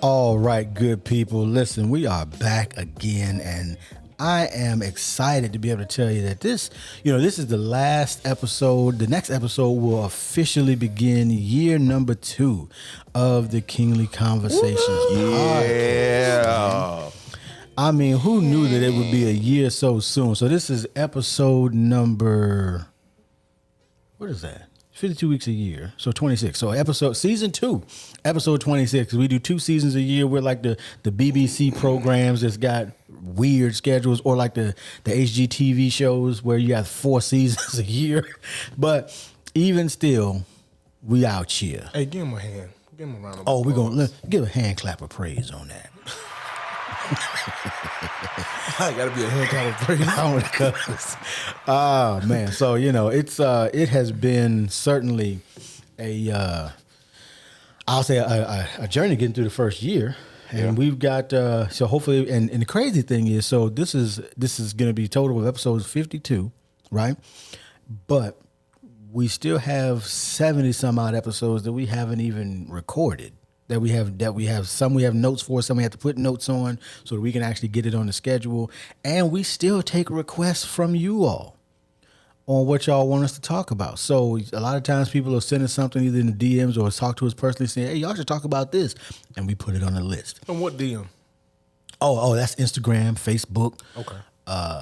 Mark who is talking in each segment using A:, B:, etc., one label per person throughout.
A: All right, good people. Listen, we are back again, and I am excited to be able to tell you that this is the last episode. The next episode will officially begin year number 2 of the Kingly Conversations podcast.
B: Yeah.
A: I mean, who knew that it would be a year so soon? So this is episode number, what is that? 52 weeks a year, so 26. So season 2, episode 26. We do 2 seasons a year. We're like the BBC programs that's got weird schedules, or like the HGTV shows where you have 4 seasons a year. But even still, we out here.
C: Hey, give him a hand. Give him a round of applause.
A: Oh, we're going to give a hand clap of praise on that.
C: I gotta be a hand clap of praise.
A: Oh man, so it has been certainly I'll say a journey getting through the first year, and we've got so hopefully, and the crazy thing is, so this is going to be total of episodes 52, right? But we still have 70 some odd episodes that we haven't even recorded. That we have some we have notes for, some we have to put notes on so that we can actually get it on the schedule. And we still take requests from you all on what y'all want us to talk about. So a lot of times people are sending something either in the DMs or talk to us personally saying, hey, y'all should talk about this. And we put it on the list.
C: And what DM?
A: Oh, that's Instagram, Facebook.
C: Okay.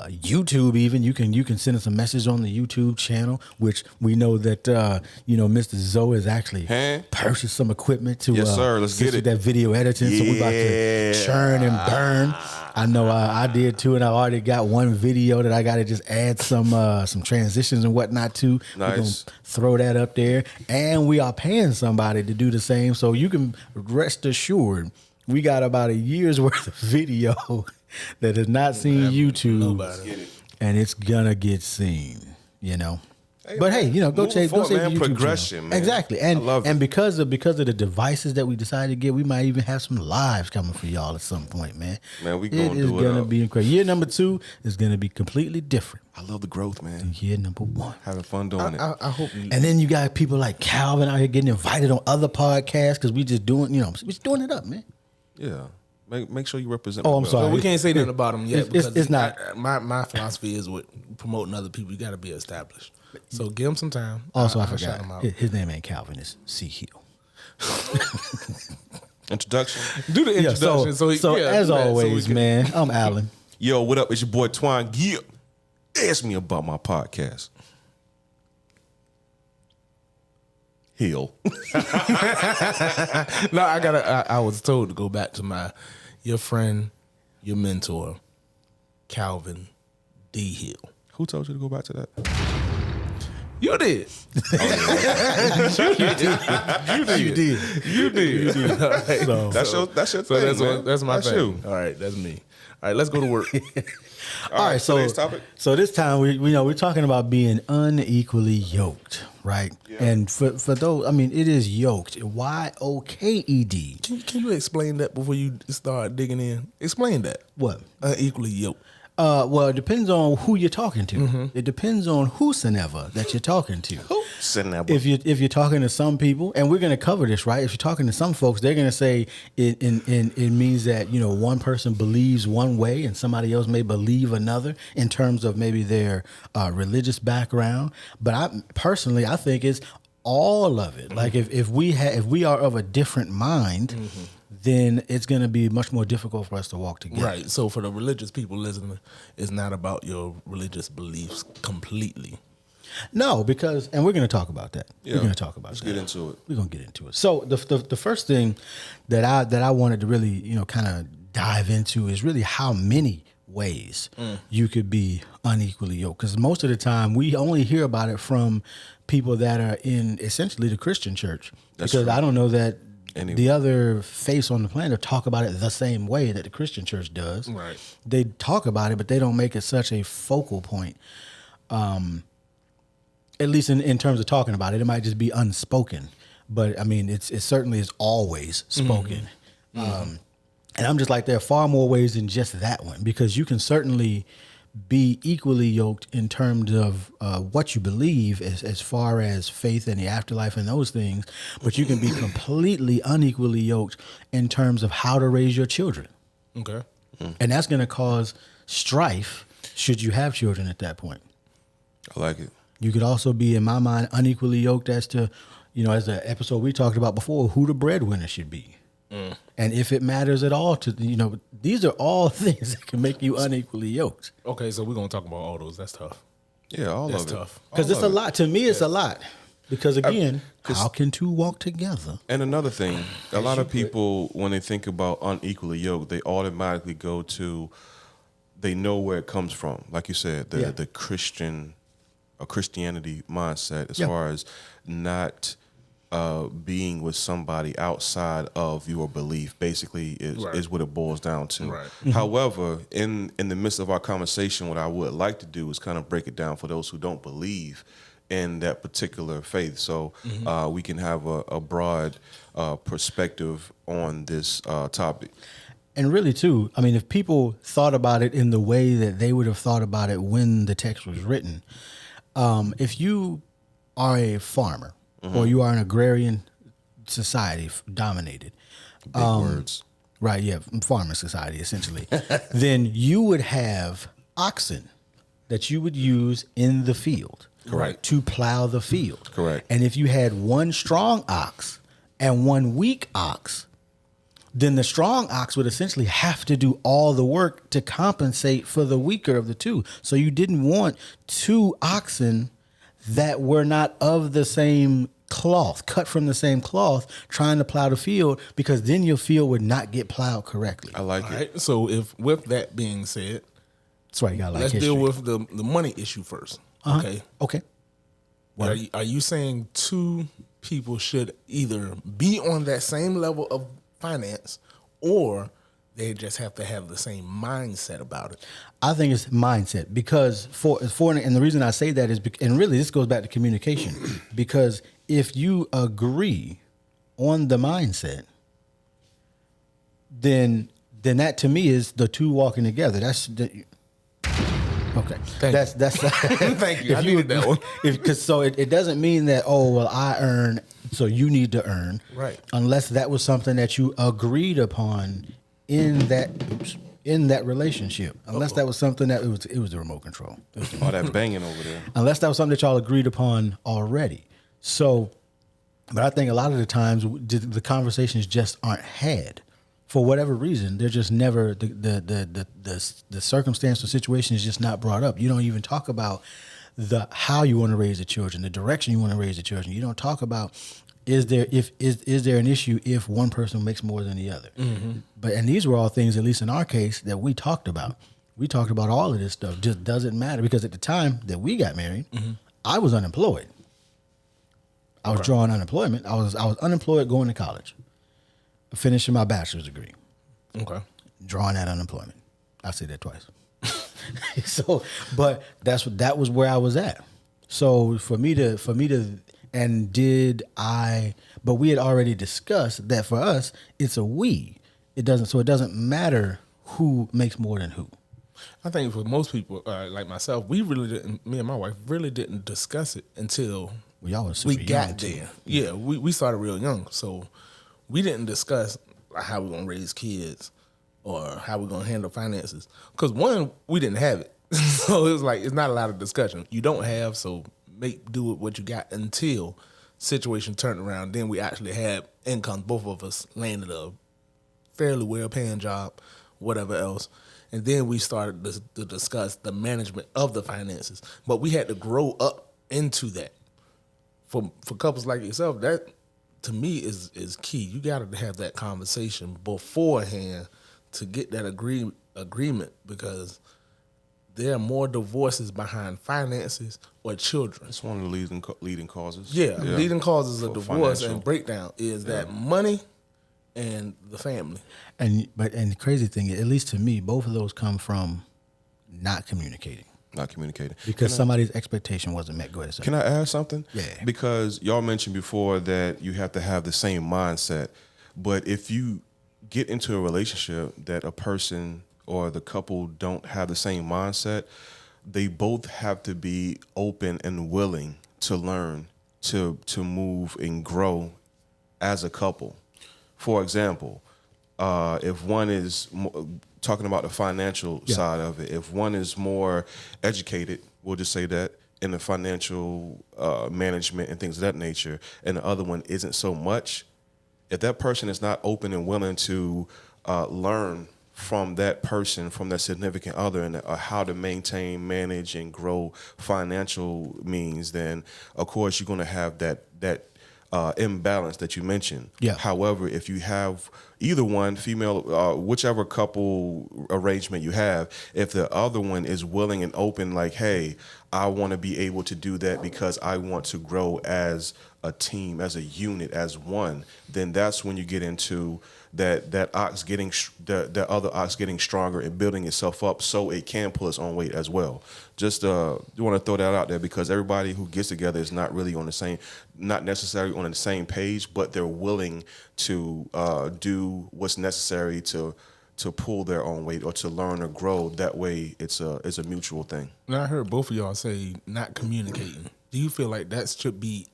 A: YouTube, even you can send us a message on the YouTube channel, which we know that Mr. Zoe has actually purchased some equipment to
B: yes sir, let's get it,
A: that video editing. So we're about to churn and burn. I know I did too, and I already got one video that I got to just add some transitions and whatnot to.
B: Nice.
A: We're gonna throw that up there, and we are paying somebody to do the same. So you can rest assured we got about a year's worth of video that has not seen YouTube, and it's gonna get seen, But hey, go check the YouTube
B: progression,
A: channel.
B: man.
A: Exactly, and because of the devices that we decided to get, we might even have some lives coming for y'all at some point, man.
B: Man, we gonna do it. It is
A: gonna be incredible. Year number 2 is gonna be completely different.
B: I love the growth, man.
A: And year number 1,
B: having fun doing it.
C: I hope.
A: And then you got people like Calvin out here getting invited on other podcasts because we just doing, we just doing it up, man.
B: Yeah. Make sure you represent.
A: Oh, I'm sorry.
C: But we can't say nothing about them yet because
A: it's not.
C: My philosophy is with promoting other people, you got to be established. So give them some time.
A: Also, I
C: shout
A: forgot
C: him out.
A: his name ain't Calvin. It's C. Hill.
B: Introduction.
C: Do the introduction.
A: So as always, man, I'm Alan.
B: Yo, what up? It's your boy Twine Gill. Ask me about my podcast. Hill.
C: No, I was told to go back to your friend, your mentor, Calvin D. Hill.
B: Who told you to go back to that?
C: You did. You did. All right.
B: That's your thing, man.
C: That's my
B: that's
C: thing.
B: You.
C: All right, that's me. All right, let's go to work.
A: All right, so
B: today's topic.
A: So this time we're talking about being unequally yoked, right?
B: Yeah.
A: And for those, I mean, it is yoked. YOKED.
C: Can you explain that before you start digging in? Explain that.
A: What?
C: Unequally yoked.
A: Well, it depends on who you're talking to. Mm-hmm. It depends on whosoever that you're talking to. If you're talking to some people, and we're going to cover this, right? If you're talking to some folks, they're going to say it means that one person believes one way and somebody else may believe another in terms of maybe their religious background. But I think it's all of it. Mm-hmm. Like if we are of a different mind. Mm-hmm. Then it's going to be much more difficult for us to walk together.
C: Right. So for the religious people listening, it's not about your religious beliefs completely.
A: No, because, and we're going to talk about that.
B: Yeah.
A: We're going to talk about
B: Let's
A: that.
B: get into it.
A: We're going to get into it. So the first thing that I wanted to really, kind of dive into is really how many ways you could be unequally yoked. Because most of the time we only hear about it from people that are in essentially the Christian church.
B: That's
A: because
B: true.
A: I don't know that the other faiths on the planet talk about it the same way that the Christian church does.
C: Right.
A: They talk about it, but they don't make it such a focal point. At least in terms of talking about it, it might just be unspoken. But I mean, it certainly is always spoken. Mm-hmm. And I'm just like, there are far more ways than just that one, because you can certainly be equally yoked in terms of what you believe as far as faith and the afterlife and those things, but you can be completely unequally yoked in terms of how to raise your children.
C: Okay.
A: And that's going to cause strife should you have children at that point.
B: I like it.
A: You could also be, in my mind, unequally yoked as to, as the episode we talked about before, who the breadwinner should be. And if it matters at all to, these are all things that can make you unequally yoked.
C: Okay, so we're going to talk about all those. That's tough.
B: Yeah, all
C: That's
B: of it.
C: tough.
A: Because it's a lot. To me, it's a lot. Because again,
B: 'cause-
A: how can two walk together?
B: And another thing, a lot of people, when they think about unequally yoked, they automatically go to, they know where it comes from. Like you said, the Christianity mindset as far as not being with somebody outside of your belief, basically is what it boils down to.
C: Right.
B: However, in the midst of our conversation, what I would like to do is kind of break it down for those who don't believe in that particular faith, so we can have a broad perspective on this topic.
A: And really, too, I mean, if people thought about it in the way that they would have thought about it when the text was written, if you are a farmer or you are an agrarian society dominated,
B: Big words.
A: right? Yeah, farming society essentially. Then you would have oxen that you would use in the field,
B: Correct.
A: to plow the field.
B: Correct.
A: And if you had one strong ox and one weak ox, then the strong ox would essentially have to do all the work to compensate for the weaker of the two. So you didn't want two oxen that were not of the same cloth, cut from the same cloth, trying to plow the field, because then your field would not get plowed correctly.
B: I like
C: All
B: it.
C: right. So if with that being said,
A: That's why you got to like
C: let's
A: history.
C: deal with the money issue first. Okay.
A: Okay.
C: Are you saying two people should either be on that same level of finance, or they just have to have the same mindset about it?
A: I think it's mindset, because and the reason I say that is, and really this goes back to communication, because if you agree on the mindset, then that to me is the two walking together. That's the, okay. That's
C: Thank you. I needed that one.
A: Because so it doesn't mean that, oh well, I earn, so you need to earn,
C: Right?
A: Unless that was something that you agreed upon in that relationship. Unless that was something that it was the remote control.
B: All that banging over there.
A: Unless that was something that y'all agreed upon already. So, but I think a lot of the times the conversations just aren't had for whatever reason. They're just never, the circumstance or situation is just not brought up. You don't even talk about how you want to raise the children, the direction you want to raise the children. You don't talk about is there an issue if one person makes more than the other. But and these were all things, at least in our case, that we talked about. We talked about all of this stuff. Just doesn't matter, because at the time that we got married, I was unemployed. I was drawing unemployment. I was unemployed going to college, finishing my bachelor's degree,
C: Okay.
A: drawing that unemployment. I said that twice. So, but that was where I was at. So for me to, but we had already discussed that for us, it's a we. It doesn't matter who makes more than who.
C: I think for most people, like myself, me and my wife really didn't discuss it until
A: Y'all was
C: we
A: super young,
C: got
A: too.
C: there. Yeah, we started real young, so we didn't discuss how we're gonna raise kids or how we're gonna handle finances. Because one, we didn't have it, so it was like it's not a lot of discussion. You don't have, so make do with what you got until situation turned around. Then we actually had income. Both of us landed a fairly well-paying job, whatever else. And then we started to discuss the management of the finances. But we had to grow up into that. For couples like yourself, that to me is key. You got to have that conversation beforehand to get that agreement, because there are more divorces behind finances or children.
B: It's one of the leading causes.
C: Yeah, leading causes of
B: For
C: divorce
B: financial.
C: and breakdown is that money and the family.
A: And the crazy thing, at least to me, both of those come from not communicating.
B: Not communicating.
A: Because somebody's expectation wasn't met. Go ahead, sir.
B: Can I add something?
A: Yeah.
B: Because y'all mentioned before that you have to have the same mindset. But if you get into a relationship that a person or the couple don't have the same mindset, they both have to be open and willing to learn, to move and grow as a couple. For example, if one is talking about the financial side of it, if one is more educated, we'll just say that, in the financial management and things of that nature, and the other one isn't so much, if that person is not open and willing to learn from that person, from that significant other, and how to maintain, manage, and grow financial means, then of course you're going to have that imbalance that you mentioned.
A: Yeah.
B: However, if you have either one, female, whichever couple arrangement you have, if the other one is willing and open, like, hey, I want to be able to do that because I want to grow as a team, as a unit, as one, then that's when you get into that ox getting that other ox getting stronger and building itself up so it can pull its own weight as well. Just you want to throw that out there because everybody who gets together is not really on the same, not necessarily on the same page, but they're willing to do what's necessary to pull their own weight or to learn or grow. That way, it's a mutual thing.
C: Now, I heard both of y'all say not communicating. Do you feel like that should be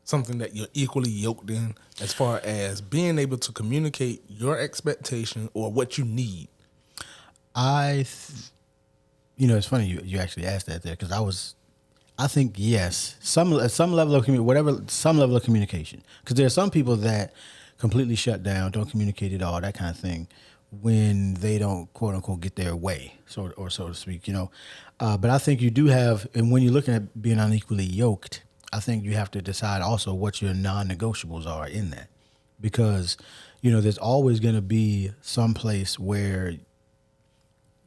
C: something that you're equally yoked in, as far as being able to communicate your expectation or what you need?
A: It's funny you actually asked that there, because I think yes, some level of communication, because there are some people that completely shut down, don't communicate at all, that kind of thing, when they don't quote unquote get their way, so to speak, But I think you do have, and when you're looking at being unequally yoked, I think you have to decide also what your non-negotiables are in that, because there's always going to be some place where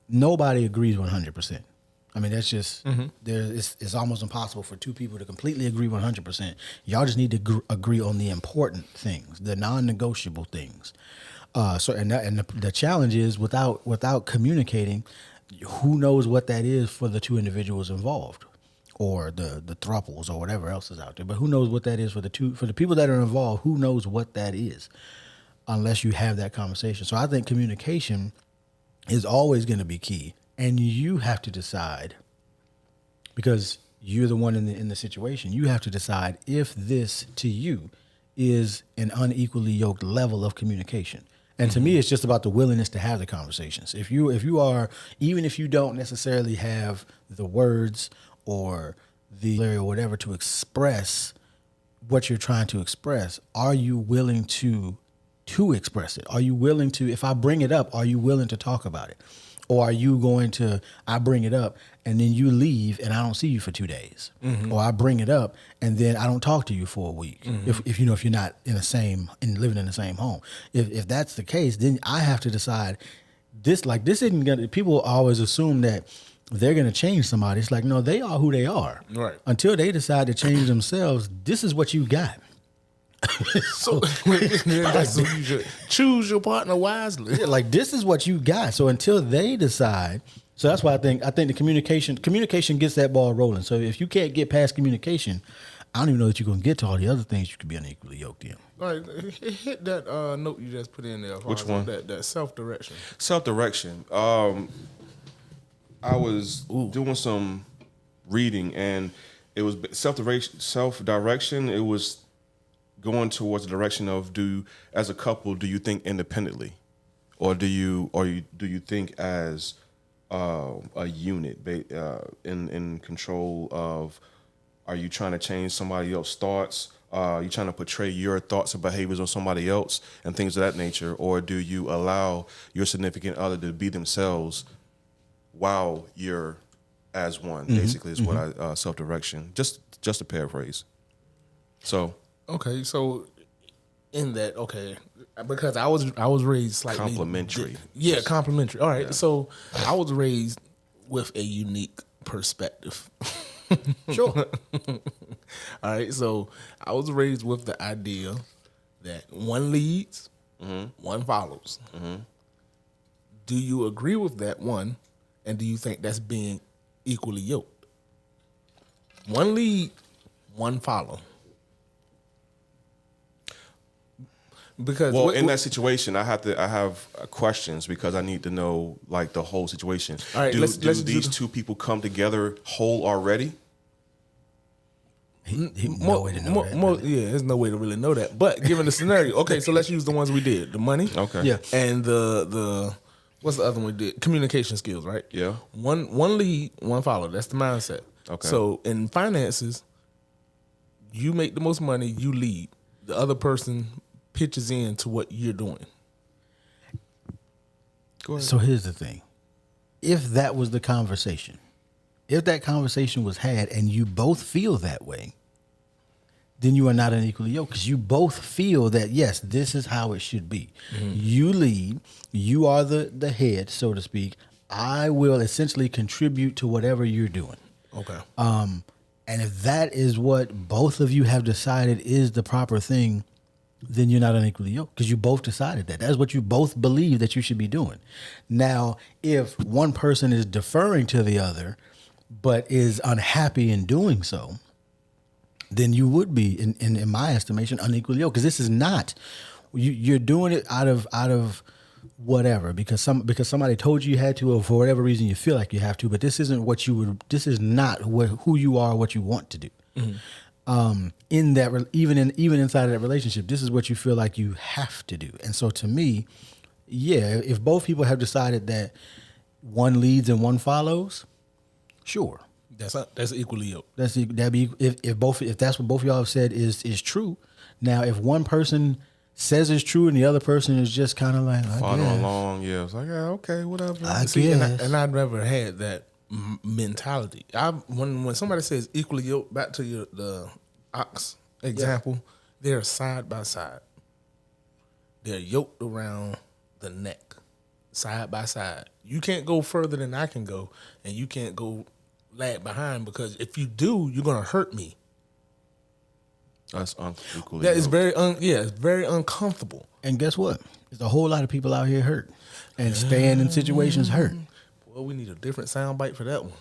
A: nobody agrees 100%. I mean, that's just it's almost impossible for two people to completely agree 100%. Y'all just need to agree on the important things, the non-negotiable things. The challenge is without communicating, who knows what that is for the two individuals involved, or the thruples, or whatever else is out there. But who knows what that is for the people that are involved? Who knows what that is, unless you have that conversation. So I think communication is always going to be key. And you have to decide, because you're the one in the situation, you have to decide if this to you is an unequally yoked level of communication. And to me, it's just about the willingness to have the conversations. If you are, even if you don't necessarily have the words or the or whatever to express what you're trying to express, are you willing to express it? Are you willing to, if I bring it up, are you willing to talk about it? Or are you going to, I bring it up and then you leave and I don't see you for 2 days? Or I bring it up and then I don't talk to you for a week. If you're not living in the same home. If that's the case, then I have to decide this isn't gonna, people always assume that they're gonna change somebody. It's like, no, they are who they are.
C: Right.
A: Until they decide to change themselves, this is what you got.
C: So you should choose your partner wisely.
A: Yeah, like this is what you got. So until they decide, so that's why I think the communication gets that ball rolling. So if you can't get past communication, I don't even know that you're gonna get to all the other things you could be unequally yoked in.
C: All right, hit that note you just put in there.
B: Which one?
C: That self-direction.
B: Self-direction. I was doing some reading, and it was self-direction. It was going towards the direction of, as a couple, do you think independently, or do you think as a unit in control of? Are you trying to change somebody else's thoughts? Are you trying to portray your thoughts and behaviors on somebody else and things of that nature, or do you allow your significant other to be themselves while you're as one? Basically, is what I self-direction. Just a paraphrase. So.
C: Okay, so in that, because I was raised slightly
B: complementary.
C: Complementary. All right,
B: Yeah.
C: So I was raised with a unique perspective.
A: Sure.
C: All right, so I was raised with the idea that one leads, one follows. Do you agree with that one, and do you think that's being equally yoked? One lead, one follow. Because
B: Well, in that situation, I have questions because I need to know like the whole situation.
C: All right,
B: do
C: let's do
B: these two people come together whole already?
A: No way to know that. Really.
C: Yeah, there's no way to really know that. But given the scenario, okay, so let's use the ones we did: the money,
B: Okay.
A: Yeah.
C: and the what's the other one we did? Communication skills, right?
B: Yeah.
C: One lead, one follow. That's the mindset.
B: Okay.
C: So in finances, you make the most money, you lead. The other person pitches in to what you're doing.
B: Go ahead.
A: So here's the thing. If that was the conversation, if that conversation was had and you both feel that way, then you are not unequally yoked because you both feel that, yes, this is how it should be. You lead, you are the head, so to speak. I will essentially contribute to whatever you're doing.
C: Okay.
A: And if that is what both of you have decided is the proper thing, then you're not unequally yoked because you both decided that. That's what you both believe that you should be doing. Now, if one person is deferring to the other, but is unhappy in doing so, then you would be, in my estimation, unequally yoked. Because this is not, you're doing it out of whatever, because somebody told you had to, or for whatever reason you feel like you have to. But this isn't what you would. This is not who you are, what you want to do. In that, even inside of that relationship, this is what you feel like you have to do. And so, to me, yeah, if both people have decided that one leads and one follows, sure.
C: That's equally yoked.
A: That'd be if that's what both of y'all have said is true. Now, if one person says it's true and the other person is just kind of like
B: Following along, yeah. It's like, yeah, okay, whatever.
A: I
C: See,
A: guess.
C: and I've never had that mentality. When somebody says equally yoked, back to the ox example, they're side by side. They're yoked around the neck, side by side. You can't go further than I can go, and you can't go lag behind, because if you do, you're gonna hurt me.
B: That's unequally.
C: That is it's very uncomfortable.
A: And guess what? There's a whole lot of people out here hurt and staying in situations hurt.
C: Well, we need a different sound bite for that one.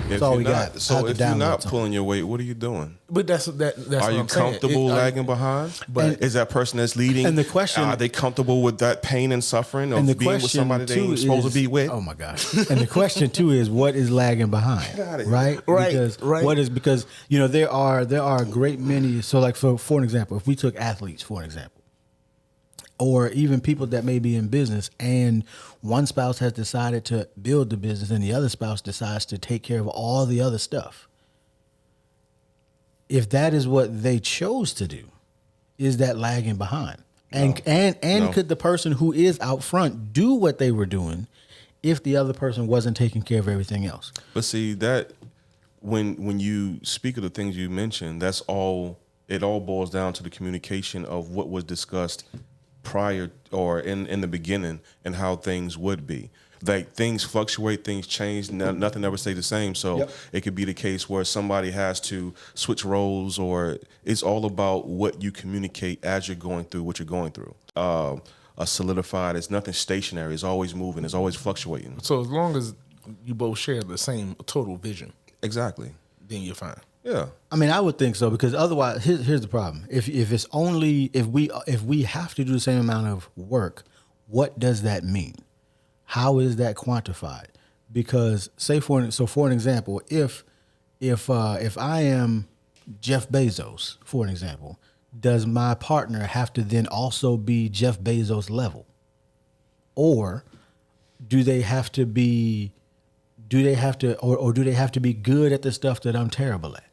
B: If
A: all
B: you're
A: we
B: not,
A: got.
B: so
A: I have
B: if
A: to
B: you're
A: download
B: not
A: something.
B: pulling your weight, what are you doing?
C: But that's
B: Are
C: what
B: you
C: I'm saying.
B: comfortable lagging behind?
C: But
B: Is that person that's leading?
A: And the question-
B: are they comfortable with that pain and suffering of
A: And the
B: being with
A: question
B: somebody they
A: too
B: ain't supposed to be with?
A: Oh my gosh! And the question too is, what is lagging behind?
B: outta here.
A: Right?
C: Right,
A: Because
C: right.
A: what is, because there are a great many. So like for an example, if we took athletes for an example, or even people that may be in business, and one spouse has decided to build the business and the other spouse decides to take care of all the other stuff. If that is what they chose to do, is that lagging behind? And
B: No.
A: could the person who is out front do what they were doing if the other person wasn't taking care of everything else?
B: But see that when you speak of the things you mentioned, that's all. It all boils down to the communication of what was discussed prior or in the beginning and how things would be. Like things fluctuate, things change, nothing ever stays the same. So it could be the case where somebody has to switch roles, or it's all about what you communicate as you're going through what you're going through. A solidified, it's nothing stationary. It's always moving. It's always fluctuating.
C: so as long as you both share the same total vision,
B: Exactly.
C: then you're fine.
B: Yeah.
A: I mean, I would think so, because otherwise, here's the problem: if it's only if we have to do the same amount of work, what does that mean? How is that quantified? Because for an example, if I am Jeff Bezos, for an example, does my partner have to then also be Jeff Bezos level, or do they have to be good at the stuff that I'm terrible at?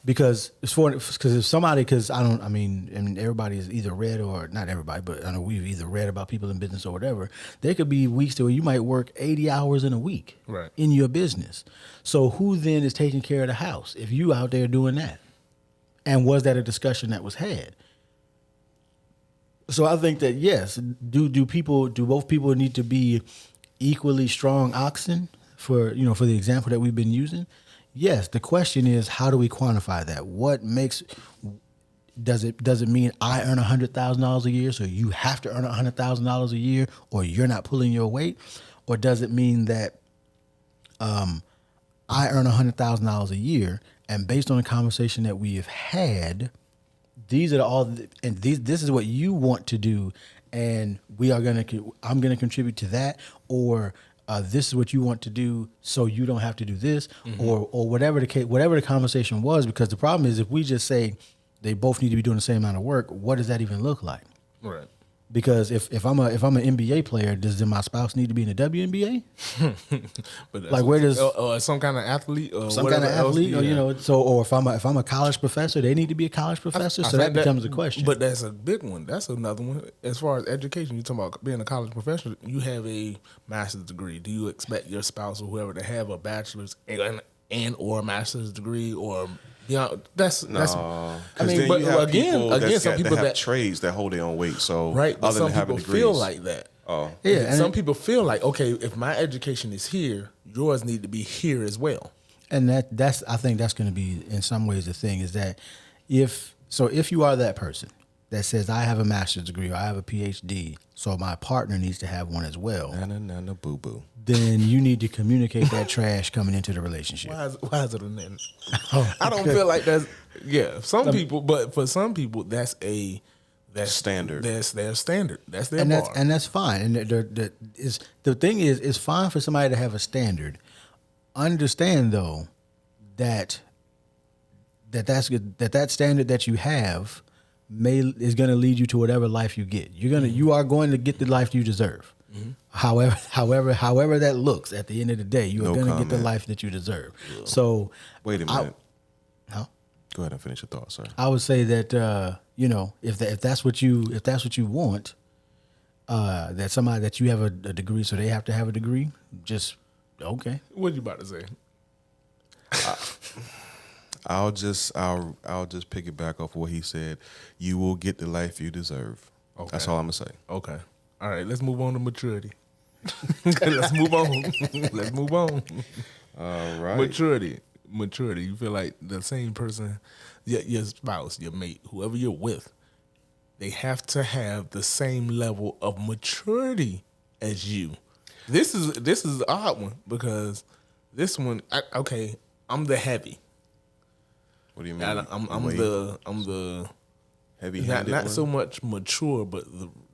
A: Because everybody is either read, or not everybody, but I know we've either read about people in business or whatever. There could be weeks where you might work 80 hours in a week
C: Right.
A: in your business. So who then is taking care of the house if you out there doing that? And was that a discussion that was had? So I think that yes, do both people need to be equally strong oxen for the example that we've been using? Yes. The question is, how do we quantify that? What makes does it mean I earn $100,000 a year, so you have to earn $100,000 a year, or you're not pulling your weight, or does it mean that I earn $100,000 a year, and based on the conversation that we have had, these are all, and this is what you want to do, and I'm gonna contribute to that, or this is what you want to do, so you don't have to do this, or whatever the case, whatever the conversation was. Because the problem is, if we just say they both need to be doing the same amount of work, what does that even look like?
C: Right.
A: Because if I'm an NBA player, does then my spouse need to be in the WNBA?
C: But
A: Like, where does
C: some kind of athlete or
A: some kind of
C: whatever else,
A: athlete, or
C: yeah.
A: or if I'm a college professor, they need to be a college professor. So that
C: think
A: becomes a question.
C: But that's a big one. That's another one. As far as education, you're talking about being a college professional. You have a master's degree. Do you expect your spouse or whoever to have a bachelor's and or a master's degree or beyond? That's.
B: Because
C: I mean,
B: then
C: but
B: you have
C: again, some people
B: that have
C: that
B: trades that hold their own weight. So
C: right, but
B: other
C: some
B: than having
C: people
B: degrees,
C: feel like that.
B: Oh,
A: Yeah,
C: And
A: and
C: some people feel like, okay, if my education is here, yours need to be here as well.
A: And that's I think that's going to be in some ways the thing is that if you are that person that says I have a master's degree or I have a PhD, so my partner needs to have one as well,
B: na boo boo.
A: then you need to communicate that trash coming into the relationship.
C: Why is it a name?
A: Oh,
C: I don't feel like that's some people, but for some people that's
B: Standard.
C: That's their standard. That's their
A: and
C: bar.
A: that's fine. And the thing is, it's fine for somebody to have a standard. Understand though that standard that you have is going to lead you to whatever life you get. You are going to get the life you deserve. Mm-hmm. However that looks at the end of the day, you are going to get the life that you deserve. Yeah. So
B: wait a minute.
A: How?
B: Go ahead and finish your thought, sir.
A: I would say that if that's what you want, that somebody that you have a degree, so they have to have a degree. Just okay.
C: What you about to say?
B: I'll just piggyback off what he said. You will get the life you deserve. Okay. That's all I'm gonna say.
C: Okay. All right. Let's move on to maturity. Let's move on.
B: All right.
C: Maturity. You feel like the same person, your spouse, your mate, whoever you're with, they have to have the same level of maturity as you. This is an odd one because this one, I'm the heavy.
B: What do you mean?
C: I'm the
B: heavy-handed
C: not
B: one?
C: so much mature, but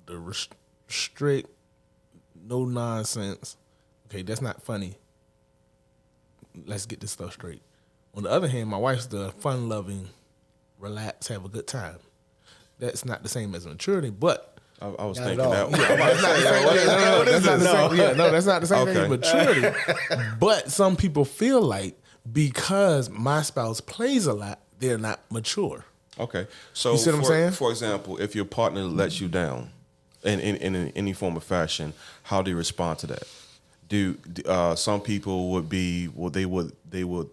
C: the strict, no nonsense. Okay, that's not funny. Let's get this stuff straight. On the other hand, my wife's the fun-loving, relax, have a good time. That's not the same as maturity, but
B: I was thinking that.
C: That's not the same thing as maturity. But some people feel like because my spouse plays a lot, they're not mature.
B: Okay, so
C: you see what I'm saying?
B: For example, if your partner lets you down in any form of fashion, how do you respond to that? Do some people would be they would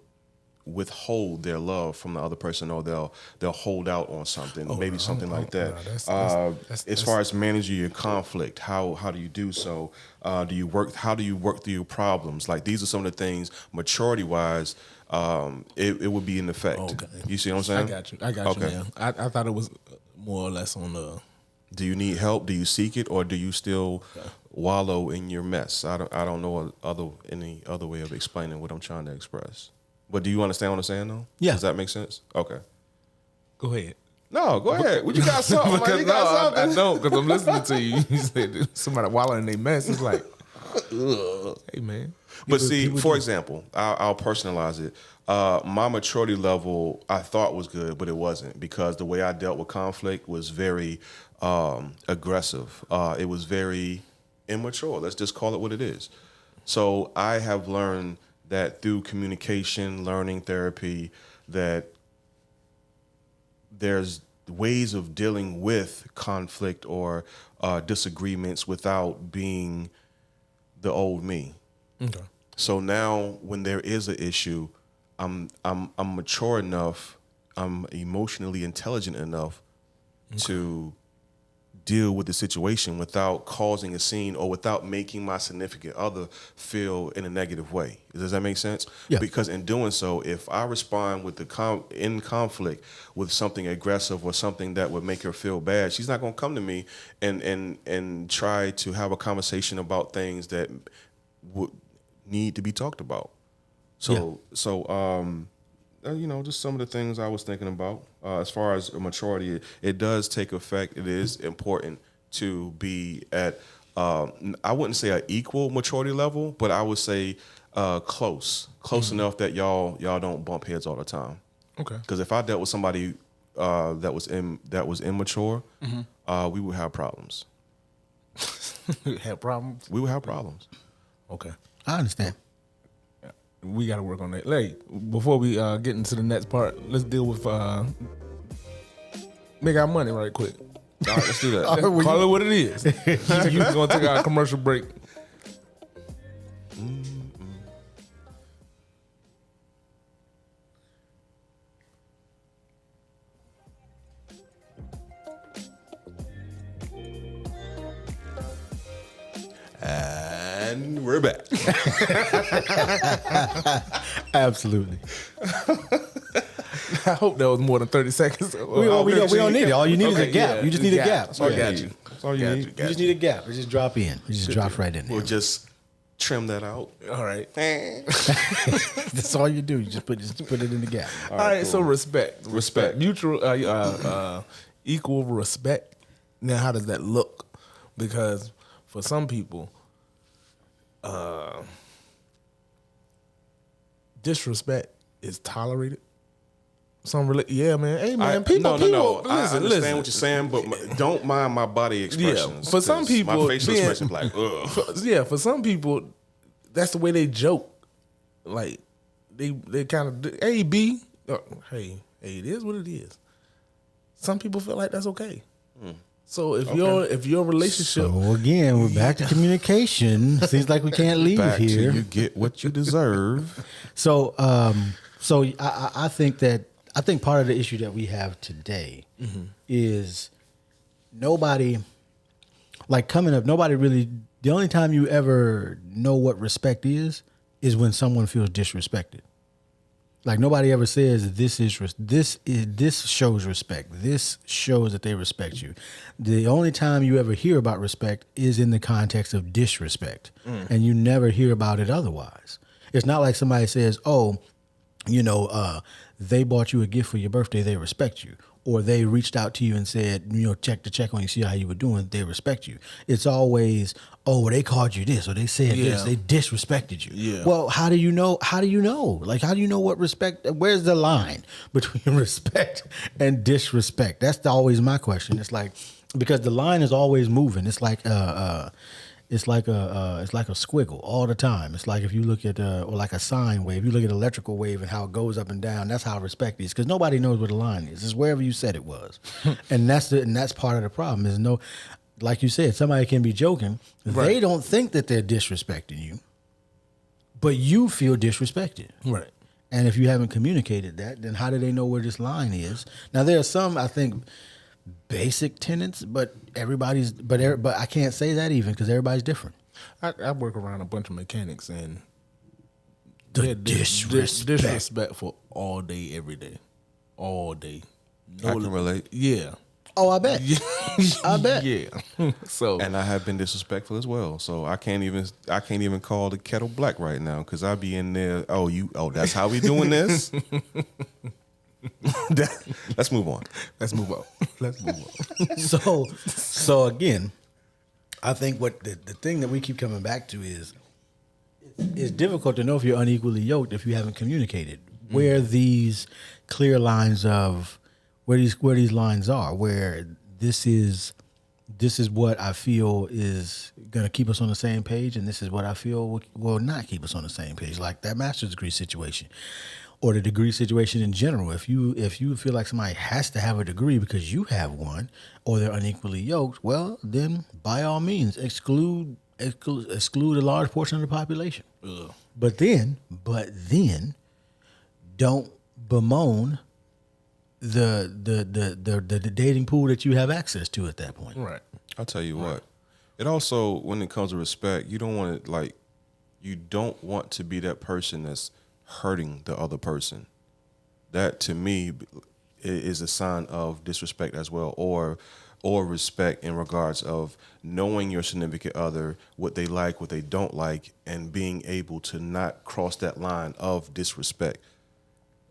B: withhold their love from the other person, or they'll hold out on something, something like that. As far as managing your conflict, how do you do so? How do you work through your problems? Like, these are some of the things maturity wise, it would be in effect.
C: Okay.
B: You see what I'm saying?
C: I got you now. I thought it was more or less on the.
B: Do you need help? Do you seek it, or do you still wallow in your mess? I don't know any other way of explaining what I'm trying to express. But do you understand what I'm saying, though?
A: Yeah.
B: Does that make sense? Okay.
C: Go ahead.
B: No, go ahead. What you got something?
C: Because
B: You got something?
C: I don't, because I'm listening to you. You said somebody wallowing in their mess. It's like, hey, man.
B: But see, for example, I'll personalize it. My maturity level I thought was good, but it wasn't, because the way I dealt with conflict was very aggressive. It was very immature. Let's just call it what it is. So I have learned that through communication, learning, therapy, that there's ways of dealing with conflict or disagreements without being the old me.
C: Okay.
B: So now when there is an issue, I'm mature enough, I'm emotionally intelligent enough to deal with the situation without causing a scene or without making my significant other feel in a negative way. Does that make sense?
A: Yeah.
B: Because in doing so, if I respond with in conflict with something aggressive or something that would make her feel bad, she's not going to come to me and try to have a conversation about things that would need to be talked about. So just some of the things I was thinking about. As far as maturity, it does take effect. It is important to be at, I wouldn't say an equal maturity level, but I would say close enough that y'all don't bump heads all the time.
C: Okay.
B: Because if I dealt with somebody that was immature, we would have problems.
C: Have problems?
B: We would have problems.
C: Okay.
A: I understand.
C: We got to work on that. Like, before we get into the next part, let's deal with make our money right quick.
B: All right, let's do that.
C: Call it what it is. We're going to take our commercial break.
B: And we're back.
A: Absolutely.
C: I hope that was more than 30 seconds.
A: We don't need it. All you need is a gap.
C: yeah,
A: You just need a gap.
C: I got you.
B: That's all you need.
A: You just need a gap. It just drop in. It just drops right in there.
B: We'll just trim that out.
C: All right.
A: That's all you do. You just put it in the gap.
C: All right, so respect.
B: Respect.
C: Mutual, equal respect. Now, how does that look? Because for some people, disrespect is tolerated. Yeah, man. Hey, man. People.
B: No.
C: Listen,
B: I understand what you're saying, but don't mind my body expressions.
C: Yeah, for some
B: 'cause
C: people,
B: my facial expression like, ugh.
C: For some people, that's the way they joke. Like they kind of, hey B, hey, it is what it is. Some people feel like that's okay. So if your relationship,
A: So again, we're back to communication. Seems like we can't leave
B: Back
A: here.
B: to you get what you deserve.
A: So, I think part of the issue that we have today is nobody, like coming up, nobody really. The only time you ever know what respect is when someone feels disrespected. Like nobody ever says this shows respect. This shows that they respect you. The only time you ever hear about respect is in the context of disrespect, and you never hear about it otherwise. It's not like somebody says, "Oh, they bought you a gift for your birthday. They respect you." Or they reached out to you and said, check on you, see how you were doing. They respect you. It's always, oh, they called you this, or they said this. They disrespected you.
C: Yeah.
A: Well, how do you know? Like, how do you know what respect? Where's the line between respect and disrespect? That's always my question. It's like, because the line is always moving. It's like it's like a squiggle all the time. It's like if you look at or like a sine wave. You look at an electrical wave and how it goes up and down. That's how respect is, because nobody knows where the line is. It's wherever you said it was, and that's part of the problem. Is like you said, somebody can be joking. Right. They don't think that they're disrespecting you, but you feel disrespected.
C: right?
A: And if you haven't communicated that, then how do they know where this line is? Now there are some, I think, basic tenets, but I can't say that even, because everybody's different.
C: I work around a bunch of mechanics, and
A: The
C: disrespectful all day, every day, all day.
B: I can relate.
C: Yeah.
A: Oh, I bet. I bet.
C: Yeah. So
B: And I have been disrespectful as well. So I can't even call the kettle black right now, because I be in there. Oh, that's how we doing this. Let's move on.
C: let's move on.
A: So again, I think what the thing that we keep coming back to is it's difficult to know if you're unequally yoked if you haven't communicated where these clear lines of where these lines are, where this is what I feel is going to keep us on the same page, and this is what I feel will not keep us on the same page, like that master's degree situation. Or the degree situation in general. If you feel like somebody has to have a degree because you have one, or they're unequally yoked, well, then by all means exclude a large portion of the population.
C: Ugh.
A: But then, don't bemoan the dating pool that you have access to at that point.
C: Right.
B: I'll tell you what. It also, when it comes to respect, you don't want to be that person that's hurting the other person. That to me is a sign of disrespect as well, or respect in regards of knowing your significant other, what they like, what they don't like, and being able to not cross that line of disrespect.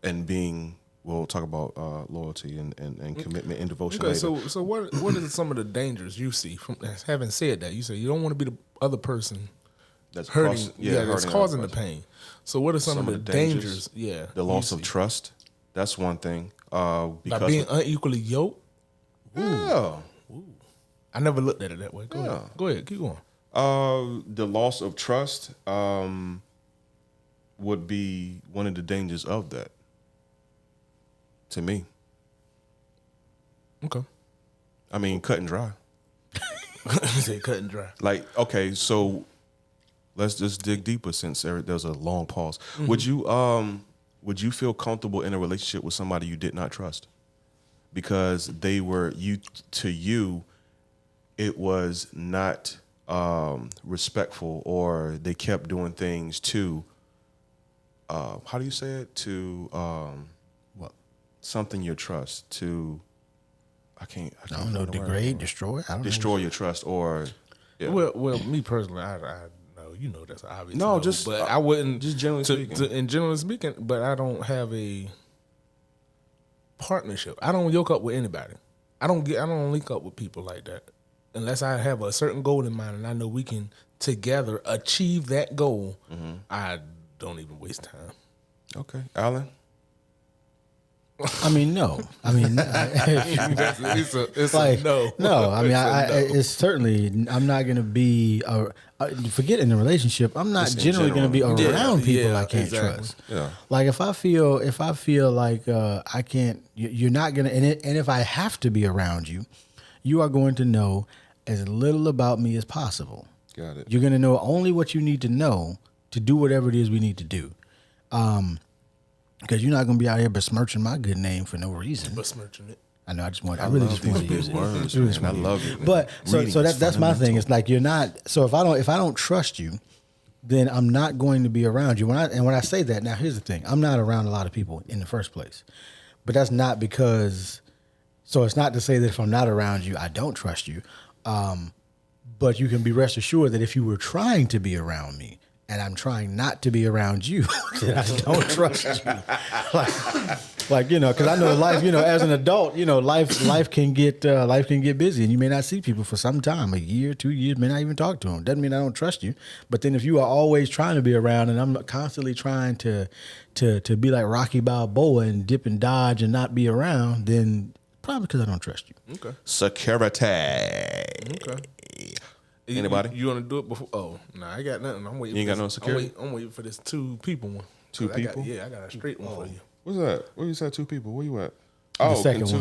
B: and being. We'll talk about loyalty and commitment and devotion.
C: Okay,
B: later.
C: so what are some of the dangers you see from having said that? You say you don't want to be the other person
B: That's
C: hurting, that's
B: hurting
C: causing the
B: another person.
C: pain. So what are some of the dangers? Yeah,
B: The loss
C: you
B: of
C: see?
B: trust. That's one thing.
C: By
B: Because
C: being unequally yoked.
B: yeah.
C: I never looked at it that way. Go
B: Yeah.
C: ahead. Go ahead. Keep going.
B: The loss of trust would be one of the dangers of that. To me,
C: Okay.
B: I mean, cut and dry.
C: You say cut and dry.
B: Like, okay, so let's just dig deeper since there's a long pause.
C: Mm-hmm.
B: Would you feel comfortable in a relationship with somebody you did not trust because they were to you? It was not respectful, or they kept doing things to. How do you say it? To
A: What?
B: something you trust to. I
A: don't know. Degrade, destroy. I don't
B: destroy your trust, or yeah.
C: Well, me personally, I know you know that's obvious.
B: No, just
C: but I wouldn't
B: just generally speaking.
C: In generally speaking, but I don't have a partnership. I don't yoke up with anybody. I don't link up with people like that unless I have a certain goal in mind and I know we can together achieve that goal.
B: Mm-hmm.
C: I don't even waste time.
B: Okay, Alan.
A: I mean, no. I mean,
C: it's
A: like
C: a no.
A: no. I mean,
C: It's a no.
A: it's certainly. I'm not going to be. Forget in a relationship. I'm not
B: Just in
A: generally going to be
B: general.
A: around people
C: yeah,
A: I can't
C: exactly.
A: trust.
B: Yeah.
A: Like if I feel like I can't. You're not going to. And if I have to be around you, you are going to know as little about me as possible.
B: Got it.
A: You're going to know only what you need to know to do whatever it is we need to do. Because you're not going to be out here besmirching my good name for no reason.
C: Besmirching it.
A: I know. I really just want to use it.
B: words,
A: Really
B: man.
A: just wanna
B: I
A: use
B: love
A: it.
B: it, man.
A: But so
B: Reading is
A: that's my thing.
B: fundamental.
A: It's like you're not. So if I don't trust you, then I'm not going to be around you. When I say that, now here's the thing: I'm not around a lot of people in the first place. But that's not because. So it's not to say that if I'm not around you, I don't trust you. But you can be rest assured that if you were trying to be around me, and I'm trying not to be around you, then I don't trust you. Like because I know life, as an adult, life can get busy, and you may not see people for some time, a year, 2 years, may not even talk to them. Doesn't mean I don't trust you. But then if you are always trying to be around, and I'm constantly trying to be like Rocky Balboa and dip and dodge and not be around, then probably because I don't trust you.
C: Okay.
B: Security.
C: Okay.
B: Anybody?
C: You want to do it before? Oh, no, I got nothing. I'm waiting.
B: You ain't
C: for
B: got no
C: this-
B: security?
C: I'm waiting for this 2 people one.
B: Two
C: 'Cause I got-
B: people?
C: I got a straight one for you.
B: What's that? Where you said 2 people? Where you at?
A: The second
B: and two-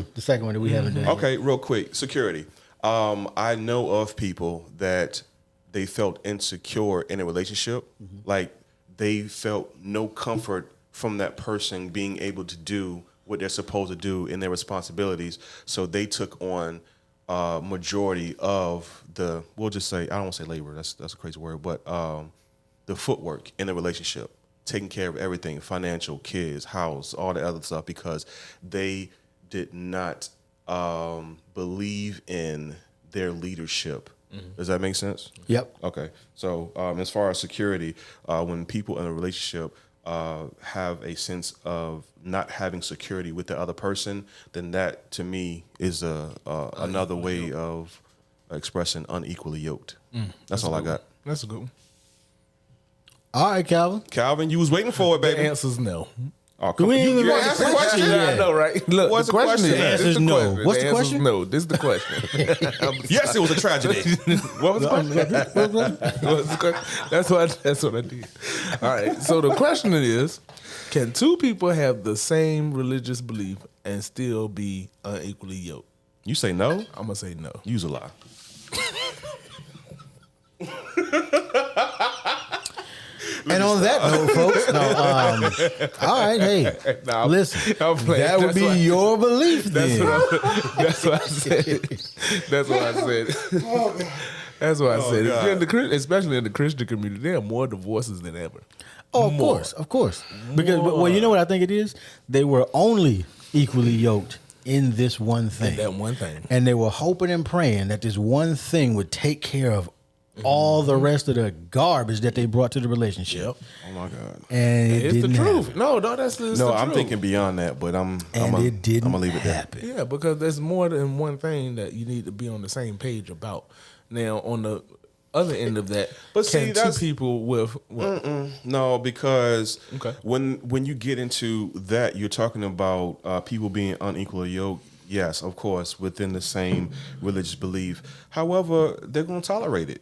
A: one, that we haven't done. yet.
B: Okay, real quick. Security. I know of people that they felt insecure in a relationship. Like they felt no comfort from that person being able to do what they're supposed to do in their responsibilities. So they took on majority of the, we'll just say, I don't want to say labor, that's a crazy word, but the footwork in the relationship, taking care of everything, financial, kids, house, all the other stuff, because they did not believe in their leadership. Does that make sense?
A: Yep.
B: Okay. So as far as security, when people in a relationship have a sense of not having security with the other person, then that to me is another way of expressing unequally yoked. That's all I got.
C: That's a good one.
A: All right, Calvin.
B: Calvin, you was waiting for it,
C: The
B: baby.
C: answer's no.
B: Oh, come
A: We
B: on.
A: ain't even
B: You
A: asked
B: asked
A: the
B: the
A: question
B: question.
A: yet.
C: I know, right? Look,
B: What's
C: the
B: the
C: question
B: question?
C: is
B: The
A: answer's
C: this the
A: no.
C: question.
A: What's the
C: answer's
A: question?
C: No, this is the question.
B: Yes, it was a tragedy. What was the question?
C: What's the question? That's what I did. All right. So the question is, can 2 people have the same religious belief and still be unequally yoked?
B: You say no?
C: I'm gonna say no.
B: Use a lie.
A: And on that note, folks, all right, hey,
C: Nah,
A: listen,
C: I'm playing.
A: that would
C: That's
A: be
C: why-
A: your belief
C: That's
A: then.
C: that's what I said. That's what I said. That's what I said.
B: God.
C: In the, especially in the Christian community, there are more divorces than ever.
A: Oh, of
C: More.
A: course. Because, well, you know what I think it is? They were only equally yoked in this one thing.
C: That one thing.
A: And they were hoping and praying that this one thing would take care of all the rest of the garbage that they brought to the relationship.
C: Yep.
B: Oh my God.
A: And it
C: It's the
A: didn't
C: truth.
A: happen.
C: No, that's the
B: No, I'm
C: truth.
B: thinking beyond that, but I'm
A: It didn't
B: I'm gonna leave it there.
A: happen.
C: Yeah, because there's more than one thing that you need to be on the same page about. Now, on the other end of that,
B: But see,
C: can
B: that's-
C: two people with
B: No, because
C: Okay.
B: when you get into that, you're talking about people being unequally yoked. Yes, of course, within the same religious belief. However, they're going to tolerate it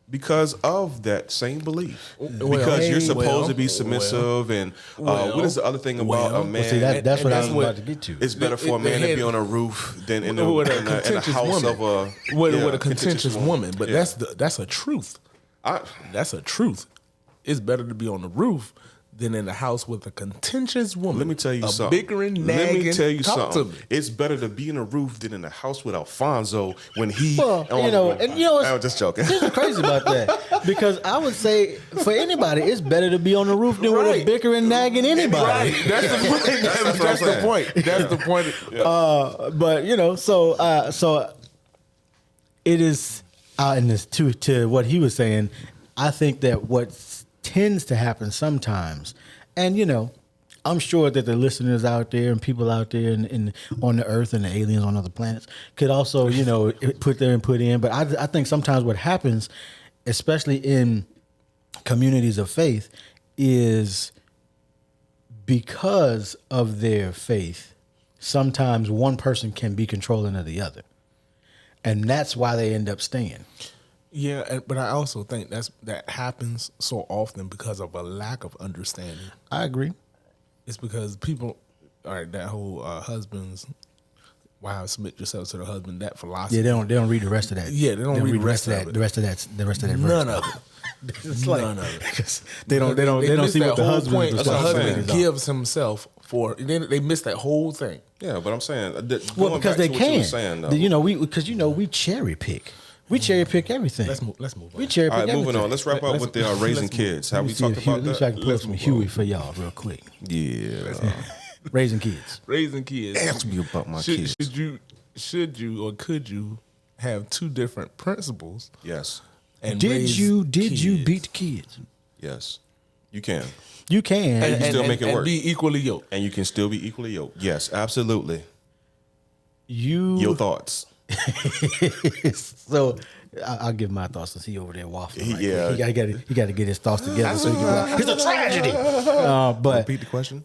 B: because of that same belief. Because you're supposed to be submissive, and what is the other thing about a man?
A: See, that's what I was
C: that's what-
A: about to get to.
B: It's better for a man to be on a roof than in a
C: contentious
B: house
C: woman.
B: of a
C: with a contentious woman. But
B: Yeah.
C: that's a truth. That's a truth. It's better to be on the roof than in the house with a contentious woman.
B: Let me tell you
C: a
B: something.
C: Bickering,
B: Let
C: nagging.
B: me tell you
C: Talk
B: something.
C: To me.
B: It's better to be in a roof than in a house with Alfonso when he.
A: Well,
B: I'm just joking.
A: This is crazy about that because I would say for anybody, it's better to be on the roof than with a
C: Right.
A: bickering, nagging anybody.
C: Right. That's the point. That's the point. That's the point.
A: But so it is. And this to what he was saying, I think that what tends to happen sometimes, and I'm sure that the listeners out there and people out there in on the earth and the aliens on other planets could also, put their input in. But I think sometimes what happens, especially in communities of faith, is because of their faith, sometimes one person can be controlling of the other. And that's why they end up staying.
C: Yeah, but I also think that happens so often because of a lack of understanding.
A: I agree.
C: It's because people, all right, that whole husbands, wives submit yourselves to the husband. That philosophy.
A: Yeah, they don't read the rest of that.
C: Yeah, they don't read the rest of
A: that.
C: it.
A: The rest of that.
C: None
A: verse.
C: of it.
A: It's like,
C: None of it.
A: because they don't see
C: miss
A: what the
C: that whole
A: husband's
C: point. The
A: responsibilities
C: husband
A: are.
C: gives himself for. They miss that whole thing.
B: Yeah, but I'm saying.
A: Well,
B: going
A: because
B: back
A: they
B: to what you
A: can.
B: were saying, though.
A: We cherry pick. We cherry pick everything.
C: Let's move on.
A: We cherry pick
B: All right,
A: everything.
B: moving on. Let's wrap up with the raising kids. Have we
A: Let me
B: talked
A: see
B: about
A: if I
B: that?
A: can pull some Huey for y'all real quick.
B: Yeah.
A: Raising kids.
C: Raising kids.
B: Ask me about my kids.
C: Should you or could you have two different principles?
B: Yes.
C: And
A: Did
C: raise
A: you
C: kids?
A: beat the kids?
B: Yes. You can.
A: You can.
B: And you still make it
C: and
B: work.
C: be equally yoked.
B: And you can still be equally yoked. Yes, absolutely.
A: You
B: Your thoughts.
A: So I'll give my thoughts since he over there waffling. Right
B: Yeah.
A: Quick. He got to get his thoughts together. So he can it's a tragedy. But
B: Repeat the question.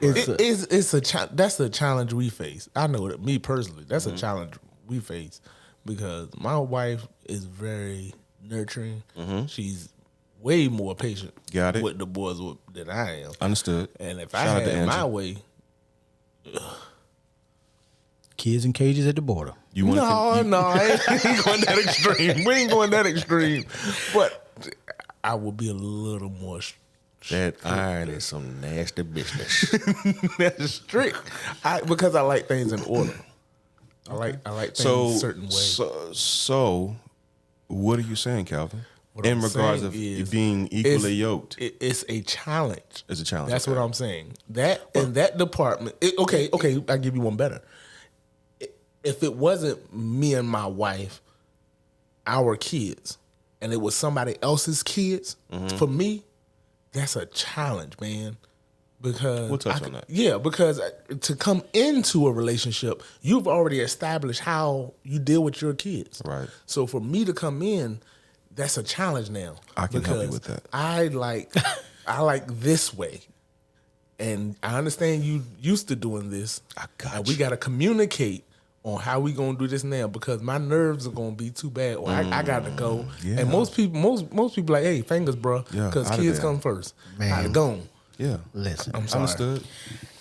C: It's a that's a challenge we face. I know that me personally, that's a challenge we face because my wife is very nurturing. She's way more patient
B: Got it.
C: with the boys than I am.
B: Understood.
C: And if
B: Shout
C: I
B: out to
C: had my
B: Angie.
C: way,
A: kids in cages at the border.
B: You want
C: no, I ain't going that extreme. We ain't going that extreme. But I would be a little more
B: that iron is some nasty business.
C: that's strict. Because I like things in order. I like things a certain way.
B: So, what are you saying, Calvin?
C: What
B: In
C: I'm
B: regards
C: saying
B: of
C: is
B: being equally
C: it's-
B: yoked,
C: It's a challenge.
B: It's a challenge,
C: That's
B: okay.
C: what I'm saying. In that department, okay, I'll give you one better. If it wasn't me and my wife, our kids, and it was somebody else's kids,
B: Mm-hmm.
C: for me, that's a challenge, man. Because
B: We'll touch on that.
C: Yeah, because to come into a relationship, you've already established how you deal with your kids.
B: Right.
C: So for me to come in, that's a challenge now.
B: I can help you
C: because
B: with that.
C: I like this way. And I understand you used to doing this.
B: I got
C: and we
B: you.
C: got to communicate on how we gonna do this now because my nerves are gonna be too bad. Or I gotta go.
B: Yeah.
C: And most people like, hey, fingers, bro,
B: Yeah,
C: because
B: outta
C: kids
B: there.
C: come first.
A: Man.
C: I'd have gone.
B: yeah,
A: Listen,
C: I'm sorry.
B: understood.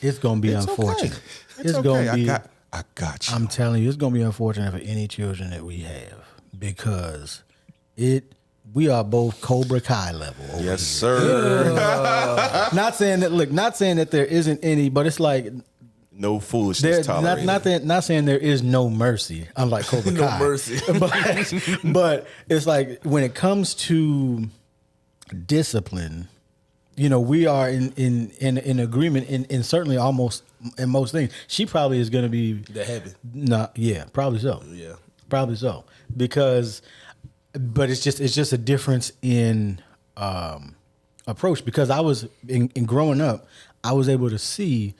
A: it's gonna be
B: It's
A: unfortunate.
B: okay.
A: It's
B: okay.
A: gonna be.
B: I got you.
A: I'm telling you, it's gonna be unfortunate for any children that we have because we are both Cobra Kai level. over
B: Yes, sir.
A: here. Not saying that there isn't any, but it's like
B: No foolishness tolerated.
A: not saying there is no mercy, unlike Cobra
C: No
A: Kai.
C: mercy.
A: but it's like when it comes to discipline, we are in agreement in certainly almost in most things. She probably is going to be
C: The heavy.
A: probably so.
C: Yeah.
A: Probably so because but it's just a difference in approach, because I was in growing up, I was able to see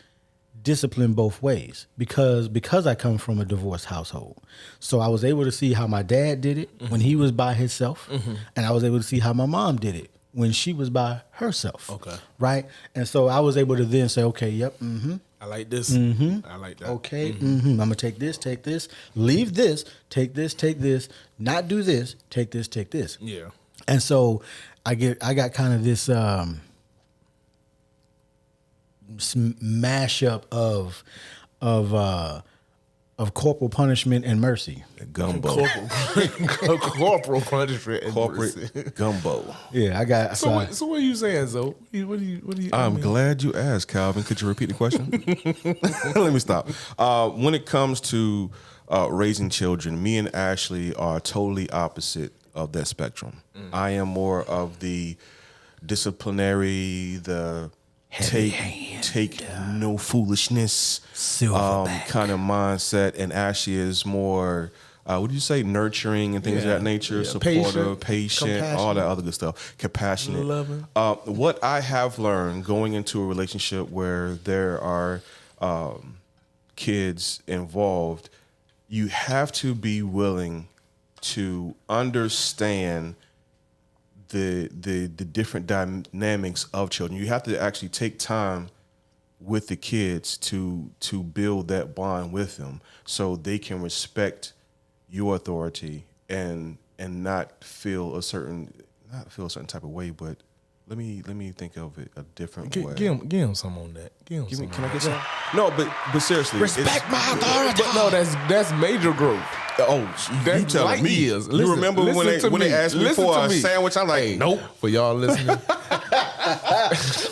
A: discipline both ways because I come from a divorced household. So I was able to see how my dad did it when he was by himself, and I was able to see how my mom did it when she was by herself.
C: Okay.
A: Right? And so I was able to then say, okay, yep,
C: I like this. I like that.
A: okay, I'm gonna take this, leave this, take this, not do this, take this.
C: Yeah.
A: And so I got kind of this mashup of corporal punishment and mercy.
B: Gumbo.
C: Corporal punishment and mercy.
B: Corporate gumbo.
A: Yeah, I got.
C: So what are you saying, Zoe? What do you?
B: I'm glad you asked, Calvin. Could you repeat the question? Let me stop. When it comes to raising children, me and Ashley are totally opposite of that spectrum. I am more of the disciplinary, the take no foolishness
A: Silverback.
B: kind of mindset, and Ashley is more what do you say, nurturing and things of that nature, supportive, patient, all that other good stuff, compassionate,
C: loving.
B: What I have learned going into a relationship where there are kids involved, you have to be willing to understand the different dynamics of children. You have to actually take time with the kids to build that bond with them, so they can respect your authority and not feel a certain type of way. But let me think of it a different way.
C: Give him some on that. Give him some.
B: Can I get some? No, but seriously,
A: Respect my authority.
C: But no, that's major growth.
B: Oh,
C: That's
B: you telling
C: light
B: me?
C: years.
B: You
C: Listen-
B: remember when
C: listen to
B: they
C: me.
B: asked me
C: Listen
B: for
C: to
B: a
C: me.
B: sandwich? I'm like,
C: Hey,
B: nope.
C: For y'all listening,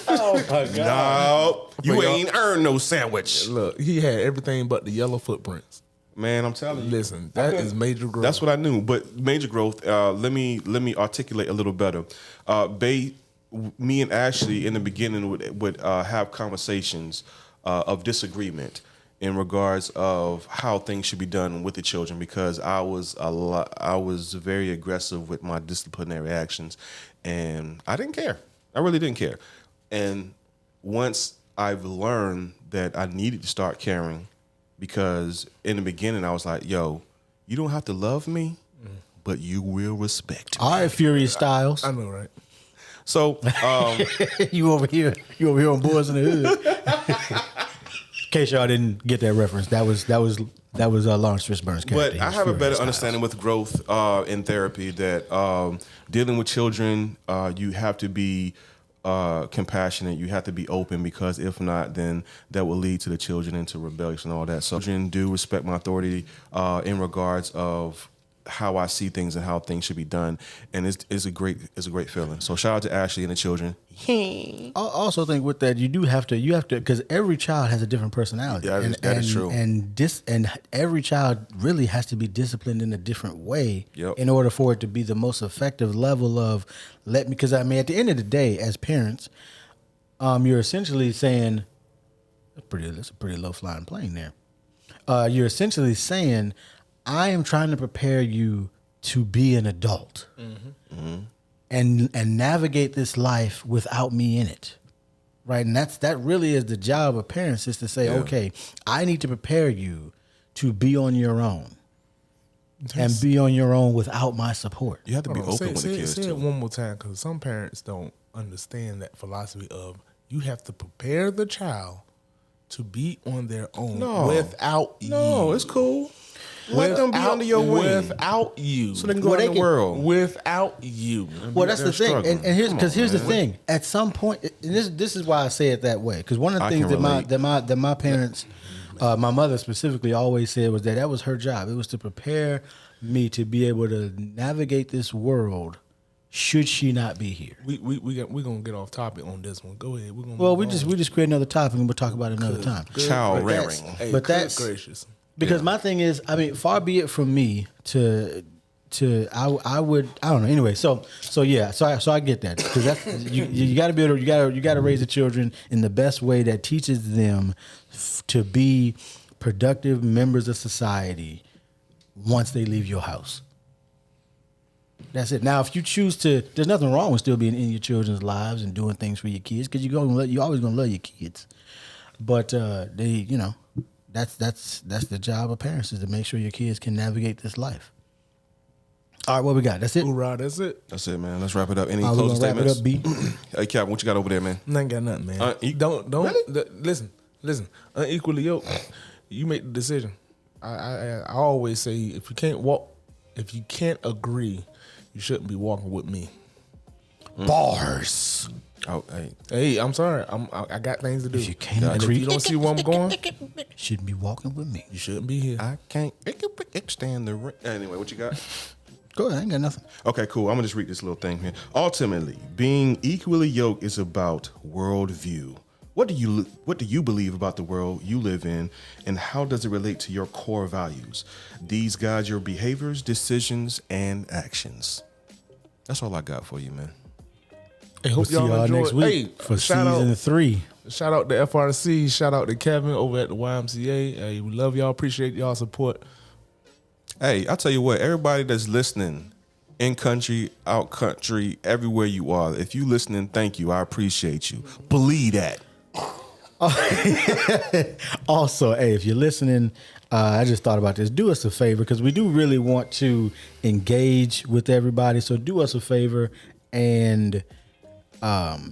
A: Oh my God.
B: No, you
C: y'all-
B: ain't earned no sandwich,
C: look, he had everything but the yellow footprints.
B: man. I'm telling you.
C: Listen, that is major growth.
B: That's what I knew. But major growth. Let me articulate a little better. Me and Ashley in the beginning would have conversations of disagreement in regards of how things should be done with the children, because I was very aggressive with my disciplinary actions, and I didn't care. I really didn't care. And once I've learned that I needed to start caring, because in the beginning I was like, yo, you don't have to love me, but you will respect me.
A: All right, Furious Styles.
C: I know, right?
B: So
A: You over here on Boys in the Hood. In case y'all didn't get that reference, that was Lawrence Fishburne's character.
B: but
A: He
B: I
A: was
B: have a
A: Furious
B: better
A: Styles.
B: understanding with growth in therapy that dealing with children, you have to be compassionate. You have to be open, because if not, then that will lead to the children into rebellion and all that. So children do respect my authority in regards of how I see things and how things should be done, and it's a great feeling. So shout out to Ashley and the children.
A: I also think with that you have to because every child has a different personality.
B: Yeah, that is true.
A: And every child really has to be disciplined in a different way
B: Yep.
A: in order for it to be the most effective level of because I mean at the end of the day, as parents, you're essentially saying that's a pretty low flying plane there. You're essentially saying, I am trying to prepare you to be an adult and navigate this life without me in it. Right. And that really is the job of parents, is to say, okay, I need to prepare you to be on your own and be on your own without my support.
B: You have to be
C: Hold on,
B: open with the kids
C: say it
B: too.
C: one more time, because some parents don't understand that philosophy of you have to prepare the child to be on their own without you.
B: No, it's cool. Let them be under your wing
C: without you.
B: so they can go out in the world.
C: Without you.
A: Well, that's the
B: They're
A: thing,
B: struggling.
A: and here's
B: Come
A: because
B: on,
A: here's the
B: man.
A: thing. At some point, and this is why I say it that way. Because one of the
B: I
A: things
B: can relate.
A: that my parents, my mother specifically, always said was that was her job. It was to prepare me to be able to navigate this world. Should she not be here?
C: We're gonna get off topic on this one. Go ahead. We're gonna
A: Well,
C: move
A: we
C: on.
A: just create another topic and we'll talk about it another time.
B: Child
A: But
B: rearing.
C: Hey,
A: But
C: good
A: that's-
C: gracious.
A: Because my thing is, I mean, far be it from me to I would, I don't know. Anyway, so I get that, because that's you got to be able to, you got to raise the children in the best way that teaches them to be productive members of society once they leave your house. That's it. Now, if you choose to, there's nothing wrong with still being in your children's lives and doing things for your kids because you're always gonna love your kids. But that's the job of parents is to make sure your kids can navigate this life. All right, what we got? That's it.
C: Hoorah, that's it.
B: That's it, man. Let's wrap it up. Any
A: We're
B: closing
A: gonna wrap it
B: statements?
A: up, B.
B: Hey, Cap, what you got over there, man?
C: I ain't got nothing, man. Don't listen. Unequally yoked. You make the decision. I always say if you can't agree, you shouldn't be walking with me.
A: Bars.
B: Oh, hey.
C: Hey, I'm sorry. I got things to do.
A: If you can't
C: and
A: agree,
C: if you don't see where I'm going,
A: shouldn't be walking with me.
C: you shouldn't be here.
B: I can't stand the ring. Anyway, what you got?
A: Go ahead, I ain't got nothing.
B: Okay, cool. I'm gonna just read this little thing here. Ultimately, being equally yoked is about worldview. What do you believe about the world you live in, and how does it relate to your core values? These guide your behaviors, decisions, and actions. That's all I got for you, man.
C: Hey, hope
A: We'll see y'all
C: enjoyed.
A: next week for
C: shout
A: season 3.
C: Shout out to FRC. Shout out to Kevin over at the YMCA. Hey, we love y'all. Appreciate y'all support.
B: Hey, I'll tell you what, everybody that's listening, in country, out country, everywhere you are, if you listening, thank you. I appreciate you. Believe that.
A: Also, hey, if you're listening, I just thought about this. Do us a favor because we do really want to engage with everybody. So do us a favor and,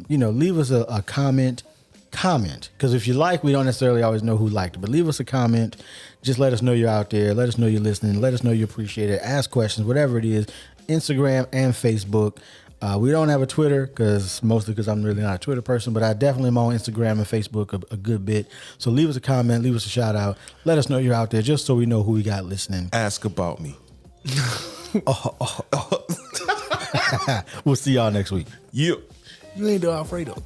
A: leave us a comment. Because if you like, we don't necessarily always know who liked it, but leave us a comment. Just let us know you're out there. Let us know you're listening. Let us know you appreciate it. Ask questions, whatever it is. Instagram and Facebook. We don't have a Twitter mostly because I'm really not a Twitter person, but I definitely am on Instagram and Facebook a good bit. So leave us a comment, leave us a shout out. Let us know you're out there just so we know who we got listening.
B: Ask about me.
A: We'll see y'all next week.
B: Yeah.
C: You ain't do Alfredo.